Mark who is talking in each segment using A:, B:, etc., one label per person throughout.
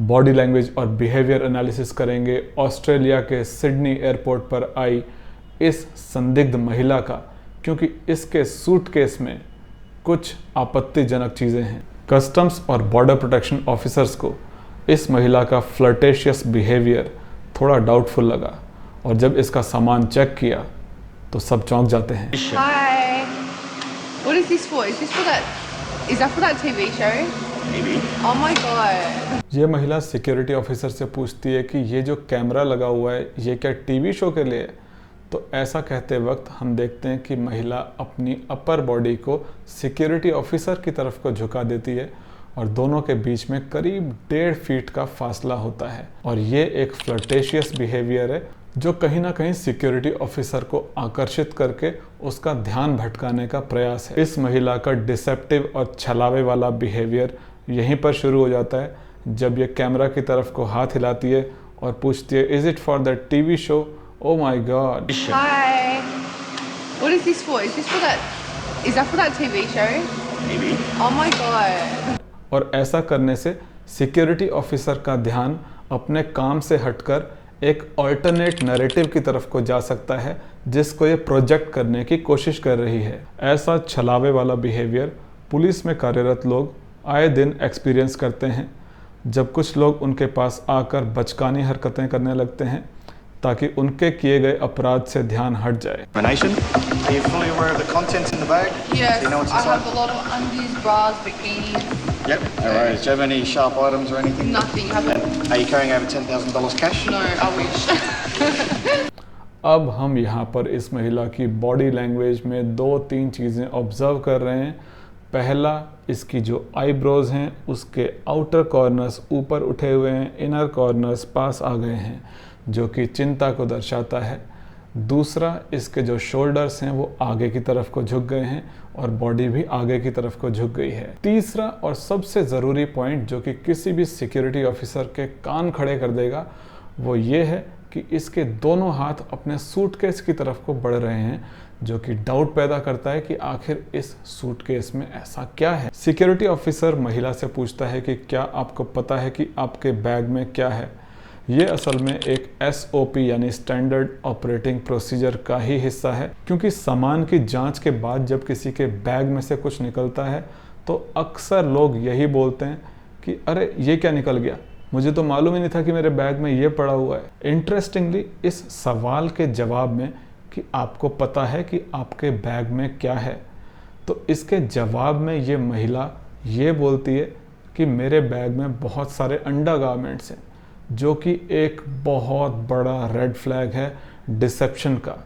A: Body language और behaviour analysis करेंगे Australia के सिडनी एयरपोर्ट पर आई इस संदिग्ध महिला का, क्योंकि इसके सूटकेस में कुछ आपत्तिजनक चीज़ें हैं। कस्टम्स और बॉर्डर प्रोटेक्शन ऑफिसर्स को इस महिला का फ्लर्टेशियस बिहेवियर थोड़ा डाउटफुल लगा और जब इसका सामान चेक किया तो सब चौंक जाते हैं।
B: Hi. What is this for? Is this for that? Is that for that TV show?
C: Maybe.
B: Oh my god.
A: ये महिला सिक्योरिटी ऑफिसर से पूछती है कि ये जो कैमरा लगा हुआ है ये क्या टीवी शो के लिए है? तो ऐसा कहते वक्त हम देखते हैं कि महिला अपनी अपर बॉडी को सिक्योरिटी ऑफिसर की तरफ को झुका देती है और दोनों के बीच में करीब 1.5 फीट का फासला होता है और ये एक फ्लर्टेशियस बिहेवियर है जो कहीं ना कहीं सिक्योरिटी ऑफिसर को आकर्षित करके उसका ध्यान भटकाने का प्रयास है। इस महिला का डिसेप्टिव और छलावे वाला बिहेवियर यहीं पर शुरू हो जाता है जब ये कैमरा की तरफ को हाथ हिलाती है और पूछती है, is it for that TV show? Oh my God.
B: Hi. What is this for? Is this for that? Is that for that TV show?
C: Maybe.
B: Oh my god.
A: और ऐसा करने से सिक्योरिटी ऑफिसर का ध्यान अपने काम से हटकर एक ऑल्टरनेट नैरेटिव की तरफ को जा सकता है जिसको ये प्रोजेक्ट करने की कोशिश कर रही है। ऐसा छलावे वाला बिहेवियर पुलिस में कार्यरत लोग आए दिन एक्सपीरियंस करते हैं जब कुछ लोग उनके पास आकर बचकानी हरकतें करने लगते हैं ताकि उनके किए गए अपराध से ध्यान हट जाए।
C: Are you fully aware of the contents in the bag?
B: Yes.
C: Do you know what's
B: I
C: inside?
B: have a lot of undies, bras, bikinis.
C: Yep. No worries. Do you have any sharp items or anything?
B: Nothing. Haven't.
C: Are you carrying over $10,000 cash?
B: No, I wish.
A: अब हम यहाँ पर इस महिला की body language में 2-3 चीज़ें observe कर रहे हैं। पहला, इसकी जो आईब्रोज हैं उसके आउटर कॉर्नर्स ऊपर उठे हुए हैं, इनर कॉर्नर्स पास आ गए हैं जो कि चिंता को दर्शाता है। दूसरा, इसके जो शोल्डर्स हैं वो आगे की तरफ को झुक गए हैं और बॉडी भी आगे की तरफ को झुक गई है। तीसरा और सबसे ज़रूरी पॉइंट जो कि किसी भी सिक्योरिटी ऑफिसर के कान खड़े कर देगा वो ये है कि इसके दोनों हाथ अपने सूटकेस की तरफ को बढ़ रहे हैं जो कि डाउट पैदा करता है कि आखिर इस सूटकेस में ऐसा क्या है। सिक्योरिटी ऑफिसर महिला से पूछता है कि क्या आपको पता है कि आपके बैग में क्या है। ये असल में एक SOP यानी स्टैंडर्ड ऑपरेटिंग प्रोसीजर का ही हिस्सा है, क्योंकि सामान की जांच के बाद जब किसी के बैग में से कुछ निकलता है तो अक्सर लोग यही बोलते हैं कि अरे ये क्या निकल गया, मुझे तो मालूम ही नहीं था कि मेरे बैग में ये पड़ा हुआ है। इंटरेस्टिंगली इस सवाल के जवाब में कि आपको पता है कि आपके बैग में क्या है, तो इसके जवाब में ये महिला ये बोलती है कि मेरे बैग में बहुत सारे अंडरगारमेंट्स हैं, जो कि एक बहुत बड़ा रेड फ्लैग है डिसेप्शन का,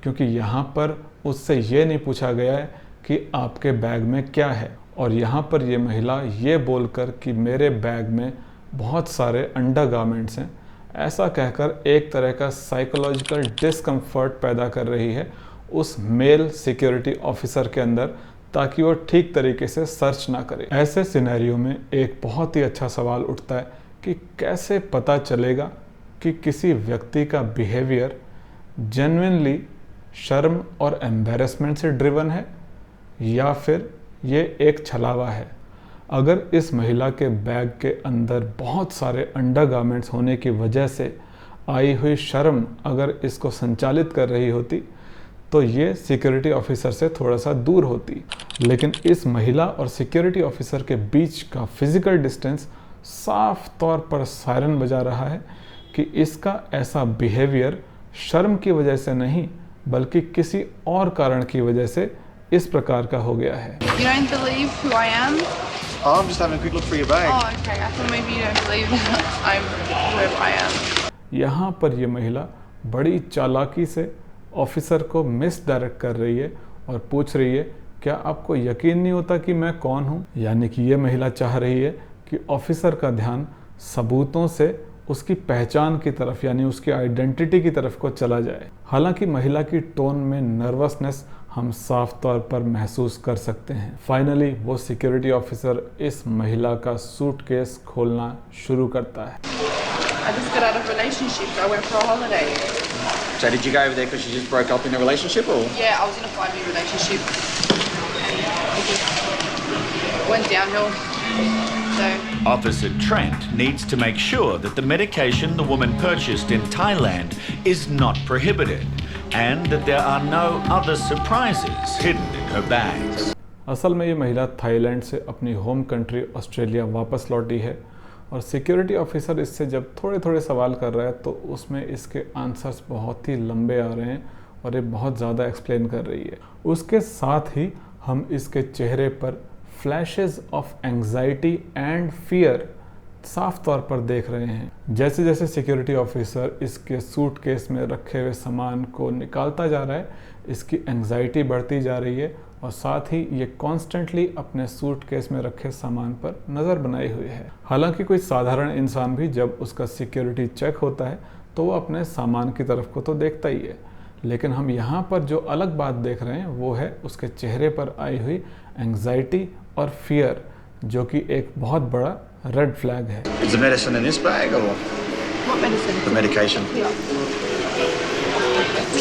A: क्योंकि यहाँ पर उससे ये नहीं पूछा गया है कि आपके बैग में क्या है और यहाँ पर ये महिला ये बोलकर कि मेरे बैग में बहुत सारे अंडरगारमेंट्स हैं, ऐसा कहकर एक तरह का साइकोलॉजिकल डिस्कम्फर्ट पैदा कर रही है उस मेल सिक्योरिटी ऑफिसर के अंदर, ताकि वो ठीक तरीके से सर्च ना करे। ऐसे सिनेरियो में एक बहुत ही अच्छा सवाल उठता है कि कैसे पता चलेगा कि किसी व्यक्ति का बिहेवियर जेन्युइनली शर्म और एम्बैरेसमेंट से ड्रिवन है या फिर ये एक छलावा है। अगर इस महिला के बैग के अंदर बहुत सारे अंडरगारमेंट्स होने की वजह से आई हुई शर्म अगर इसको संचालित कर रही होती तो ये सिक्योरिटी ऑफिसर से थोड़ा सा दूर होती, लेकिन इस महिला और सिक्योरिटी ऑफिसर के बीच का फिजिकल डिस्टेंस साफ तौर पर सायरन बजा रहा है कि इसका ऐसा बिहेवियर शर्म की वजह से नहीं बल्कि किसी और कारण की वजह से इस प्रकार का हो गया है।
B: You don't believe who I am?
C: Oh, I'm just having a quick look through your bag.
B: Oh, okay. I thought maybe you don't believe that I'm whoever I am.
A: यहाँ पर ये महिला बड़ी चालाकी से ऑफिसर को मिस डायरेक्ट कर रही है और पूछ रही है, क्या आपको यकीन नहीं होता कि मैं कौन हूँ? यानी कि ये महिला चाह रही है कि ऑफिसर का ध्यान सबूतों से उसकी पहचान की तरफ यानी उसकी आइडेंटिटी की तरफ को चला जाए। हालांकि महिला की टोन में नर्वसनेस हम साफ तौर पर महसूस कर सकते हैं। फाइनली वो सिक्योरिटी ऑफिसर इस महिला का सूटकेस खोलना शुरू करता है।
B: I just got out of a relationship. I went for a holiday.
C: So did you go over there because you just broke up in a relationship, or?
B: Yeah, I was in a 5-year relationship. And it just went downhill. So
D: Officer Trent needs to make sure that the medication the woman purchased in Thailand is not prohibited and that there are no other surprises hidden in her bags.
A: असल में ये महिला Thailand से अपनी home country Australia वापस लौटी है और सिक्योरिटी ऑफिसर इससे जब थोड़े थोड़े सवाल कर रहा है तो उसमें इसके आंसर्स बहुत ही लंबे आ रहे हैं और ये बहुत ज़्यादा एक्सप्लेन कर रही है। उसके साथ ही हम इसके चेहरे पर flashes of anxiety and fear साफ तौर पर देख रहे हैं। जैसे जैसे सिक्योरिटी ऑफिसर इसके सूटकेस में रखे हुए सामान को निकालता जा रहा है, इसकी एंग्जाइटी बढ़ती जा रही है और साथ ही ये कॉन्स्टेंटली अपने सूटकेस में रखे सामान पर नज़र बनाए हुए है। हालांकि कोई साधारण इंसान भी जब उसका सिक्योरिटी चेक होता है तो वो अपने सामान की तरफ को तो देखता ही है, लेकिन हम यहाँ पर जो अलग बात देख रहे हैं वो है उसके चेहरे पर आई हुई एंग्जाइटी और फियर, जो कि एक बहुत बड़ा रेड फ्लैग है।
C: Is the medicine in this bag or
B: What medicine?
C: the medication?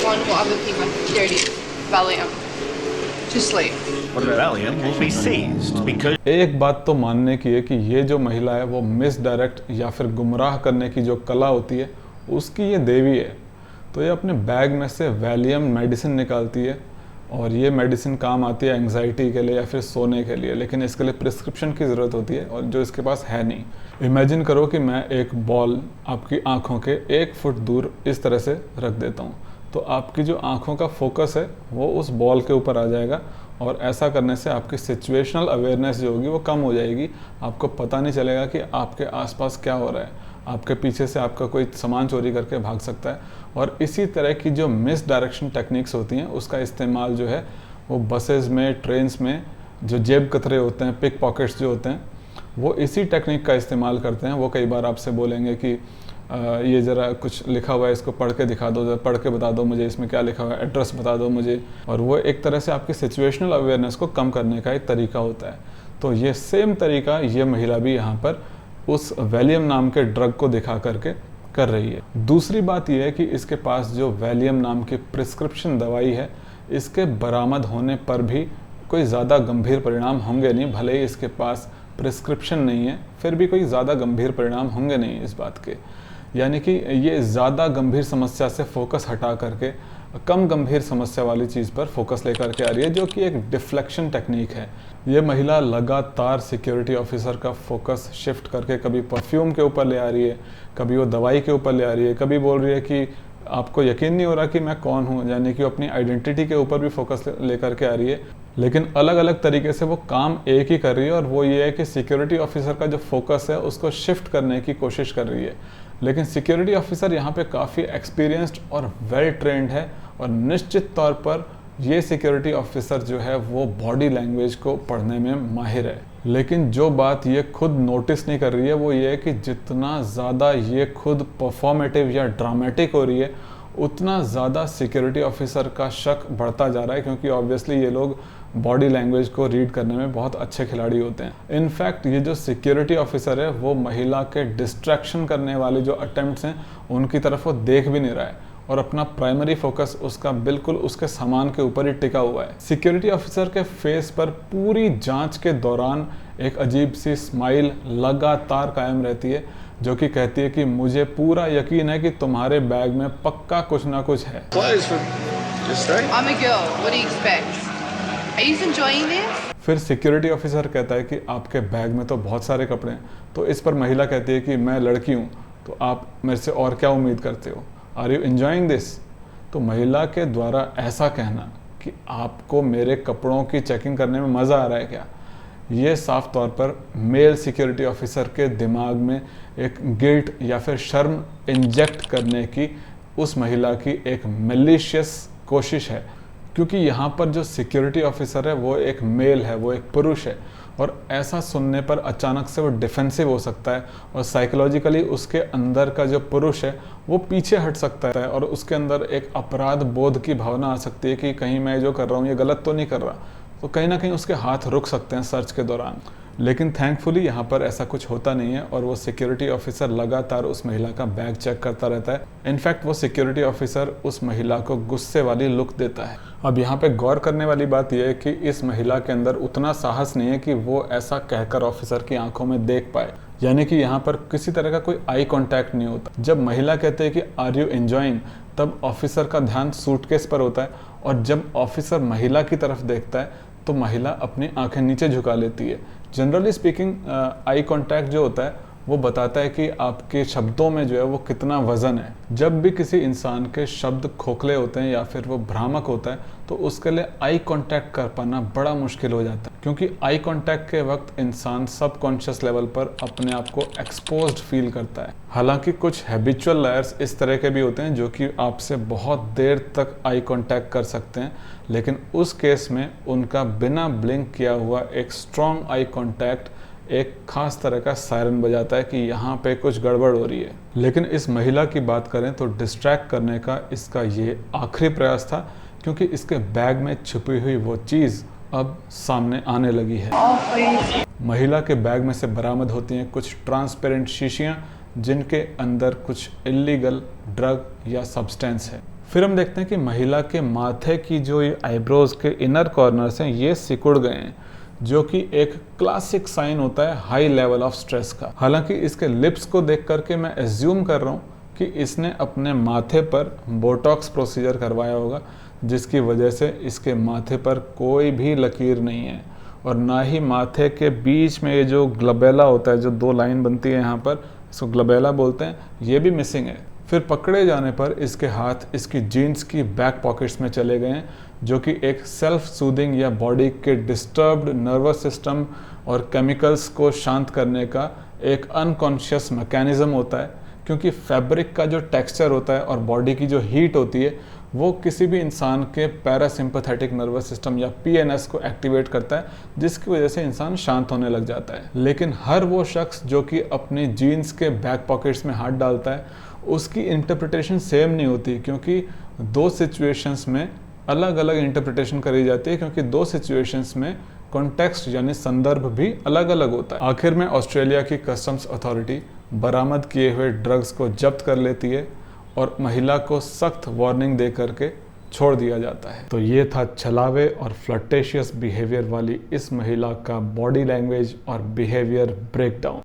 B: One, what other thing? Security. Valium. Just sleep.
D: What about Valium will be seized because
A: एक बात तो मानने की है कि ये जो महिला है वो मिसडायरेक्ट या फिर गुमराह करने की जो कला होती है उसकी ये देवी है। तो ये अपने बैग में से वैलियम मेडिसिन निकालती है और ये मेडिसिन काम आती है एंग्जाइटी के लिए या फिर सोने के लिए, लेकिन इसके लिए प्रिस्क्रिप्शन की ज़रूरत होती है और जो इसके पास है नहीं। इमेजिन करो कि मैं एक बॉल आपकी आँखों के 1 फुट दूर इस तरह से रख देता हूँ, तो आपकी जो आँखों का फोकस है वो उस बॉल के ऊपर आ जाएगा और ऐसा करने से आपकी सिचुएशनल अवेयरनेस जो होगी वो कम हो जाएगी। आपको पता नहीं चलेगा कि आपके आसपास क्या हो रहा है, आपके पीछे से आपका कोई सामान चोरी करके भाग सकता है। और इसी तरह की जो मिस डायरेक्शन टेक्निक्स होती हैं उसका इस्तेमाल जो है वो बसेस में, ट्रेन्स में जो जेब कतरे होते हैं, पिक पॉकेट्स जो होते हैं, वो इसी टेक्निक का इस्तेमाल करते हैं। वो कई बार आपसे बोलेंगे कि ये ज़रा कुछ लिखा हुआ है, इसको पढ़ के दिखा दो, ज़रा पढ़ के बता दो मुझे इसमें क्या लिखा हुआ है, एड्रेस बता दो मुझे। और वो एक तरह से आपकी सिचुएशनल अवेयरनेस को कम करने का एक तरीका होता है। तो ये सेम तरीका ये महिला भी यहाँ पर उस वैलियम नाम के ड्रग को दिखा करके कर रही है। दूसरी बात यह है कि इसके पास जो वैलियम नाम की प्रिस्क्रिप्शन दवाई है, इसके बरामद होने पर भी कोई ज़्यादा गंभीर परिणाम होंगे नहीं। भले ही इसके पास प्रिस्क्रिप्शन नहीं है, फिर भी कोई ज़्यादा गंभीर परिणाम होंगे नहीं इस बात के। यानी कि ये ज़्यादा गंभीर समस्या से फोकस हटा करके कम गंभीर समस्या वाली चीज़ पर फोकस लेकर के आ रही है, जो कि एक डिफ्लेक्शन टेक्निक है। ये महिला लगातार सिक्योरिटी ऑफिसर का फोकस शिफ्ट करके कभी परफ्यूम के ऊपर ले आ रही है, कभी वो दवाई के ऊपर ले आ रही है, कभी बोल रही है कि आपको यकीन नहीं हो रहा कि मैं कौन हूँ, यानी कि वो अपनी आइडेंटिटी के ऊपर भी फोकस लेकर के आ रही है। लेकिन अलग अलग तरीके से वो काम एक ही कर रही है और वो ये है कि सिक्योरिटी ऑफिसर का जो फोकस है उसको शिफ्ट करने की कोशिश कर रही है। लेकिन सिक्योरिटी ऑफिसर यहाँ पे काफ़ी एक्सपीरियंस्ड और वेल ट्रेंड है और निश्चित तौर पर ये सिक्योरिटी ऑफिसर जो है वो बॉडी लैंग्वेज को पढ़ने में माहिर है। लेकिन जो बात ये खुद नोटिस नहीं कर रही है वो ये है कि जितना ज़्यादा ये खुद परफॉर्मेटिव या ड्रामेटिक हो रही है उतना ज़्यादा सिक्योरिटी ऑफिसर का शक बढ़ता जा रहा है, क्योंकि ऑब्वियसली ये लोग बॉडी लैंग्वेज को रीड करने में बहुत अच्छे खिलाड़ी होते हैं। इनफैक्ट ये जो सिक्योरिटी ऑफिसर है वो महिला के डिस्ट्रैक्शन करने वाले जो अटेम्प्ट्स हैं उनकी तरफ वो देख भी नहीं रहा है और अपना प्राइमरी फोकस उसका बिल्कुल उसके सामान के ऊपर ही टिका हुआ है। सिक्योरिटी ऑफिसर के फेस पर पूरी जांच के दौरान एक अजीब सी स्माइल लगातार कायम रहती है, जो कि कहती है कि मुझे पूरा यकीन है कि तुम्हारे बैग में पक्का कुछ ना कुछ है।
C: Clothes for just stay.
B: I'm a girl. What do you expect? Are you enjoying this?
A: फिर सिक्योरिटी ऑफिसर कहता है कि आपके बैग में तो बहुत सारे कपड़े हैं। तो इस पर महिला कहती है कि मैं लड़की हूँ, तो आप मेरे से और क्या उम्मीद करते हो? Are you enjoying this? तो महिला के द्वारा ऐसा कहना कि आपको मेरे कपड़ों की चेकिंग करने में मज़ा आ रहा है क्या, ये साफ तौर पर मेल सिक्योरिटी ऑफिसर के दिमाग में एक गिल्ट या फिर शर्म इंजेक्ट करने की उस महिला की एक मैलिशियस कोशिश है। क्योंकि यहाँ पर जो सिक्योरिटी ऑफिसर है वो एक मेल है, वो एक पुरुष है और ऐसा सुनने पर अचानक से वो डिफेंसिव हो सकता है और साइकोलॉजिकली उसके अंदर का जो पुरुष है वो पीछे हट सकता है और उसके अंदर एक अपराध बोध की भावना आ सकती है कि कहीं मैं जो कर रहा हूँ ये गलत तो नहीं कर रहा। तो कहीं ना कहीं उसके हाथ रुक सकते हैं सर्च के दौरान। लेकिन थैंकफुली यहाँ पर ऐसा कुछ होता नहीं है और वो सिक्योरिटी ऑफिसर लगातार उस महिला का बैग चेक करता रहता है। इनफैक्ट वो सिक्योरिटी ऑफिसर उस महिला को गुस्से वाली लुक देता है। अब यहाँ पे गौर करने वाली बात यह है कि इस महिला के अंदर उतना साहस नहीं है कि वो ऐसा कहकर ऑफिसर की आंखों में देख पाए। यानी कि यहाँ पर किसी तरह का कोई आई कांटेक्ट नहीं होता। जब महिला कहते हैं कि आर यू एंजॉइंग, तब ऑफिसर का ध्यान सूटकेस पर होता है, और जब ऑफिसर महिला की तरफ देखता है तो महिला अपनी आंखें नीचे झुका लेती है। जनरली स्पीकिंग आई कांटेक्ट जो होता है वो बताता है कि आपके शब्दों में जो है वो कितना वजन है। जब भी किसी इंसान के शब्द खोखले होते हैं या फिर वो भ्रामक होता है तो उसके लिए आई कांटेक्ट कर पाना बड़ा मुश्किल हो जाता है, क्योंकि आई कांटेक्ट के वक्त इंसान सबकॉन्शियस लेवल पर अपने आप को एक्सपोज्ड फील करता है। हालांकि कुछ हैबिचुअल लायर्स इस तरह के भी होते हैं जो कि आपसे बहुत देर तक आई कांटेक्ट कर सकते हैं, लेकिन उस केस में उनका बिना ब्लिंक किया हुआ एक स्ट्रॉन्ग आई कांटेक्ट एक खास तरह का सायरन बजाता है कि यहाँ पे कुछ गड़बड़ हो रही है। लेकिन इस महिला की बात करें तो डिस्ट्रैक्ट करने का इसका ये आखिरी प्रयास था, क्योंकि इसके बैग में छुपी हुई वो चीज़ अब सामने आने लगी है। महिला के बैग में से बरामद होती हैं कुछ ट्रांसपेरेंट शीशियाँ जिनके अंदर कुछ इलीगल ड्रग या सब्सटेंस है। फिर हम देखते हैं कि महिला के माथे की जो ये आईब्रोज के इनर कॉर्नर्स हैं ये सिकुड़ गए हैं, जो कि एक क्लासिक साइन होता है हाई लेवल ऑफ स्ट्रेस का। हालांकि इसके लिप्स को देख करके मैं एज्यूम कर रहा हूँ कि इसने अपने माथे पर बोटॉक्स प्रोसीजर करवाया होगा, जिसकी वजह से इसके माथे पर कोई भी लकीर नहीं है, और ना ही माथे के बीच में ये जो ग्लबेला होता है, जो दो लाइन बनती है यहाँ पर, इसको ग्लबेला बोलते हैं, ये भी मिसिंग है। फिर पकड़े जाने पर इसके हाथ इसकी जीन्स की बैक पॉकेट्स में चले गए हैं, जो कि एक सेल्फ सूदिंग या बॉडी के डिस्टर्ब्ड नर्वस सिस्टम और केमिकल्स को शांत करने का एक अनकॉन्शियस मैकेनिज्म होता है, क्योंकि फैब्रिक का जो टेक्सचर होता है और बॉडी की जो हीट होती है वो किसी भी इंसान के पैरासिम्पैथेटिक नर्वस सिस्टम या पीएनएस को एक्टिवेट करता है, जिसकी वजह से इंसान शांत होने लग जाता है। लेकिन हर वो शख्स जो कि अपनी जीन्स के बैक पॉकेट्स में हाथ डालता है उसकी इंटरप्रिटेशन सेम नहीं होती, क्योंकि दो सिचुएशंस में अलग अलग इंटरप्रिटेशन करी जाती है, क्योंकि दो सिचुएशंस में कॉन्टेक्स्ट यानी संदर्भ भी अलग अलग होता है। आखिर में ऑस्ट्रेलिया की कस्टम्स अथॉरिटी बरामद किए हुए ड्रग्स को जब्त कर लेती है और महिला को सख्त वार्निंग दे करके छोड़ दिया जाता है। तो ये था छलावे और फ्लर्टेशियस बिहेवियर वाली इस महिला का बॉडी लैंग्वेज और बिहेवियर ब्रेकडाउन।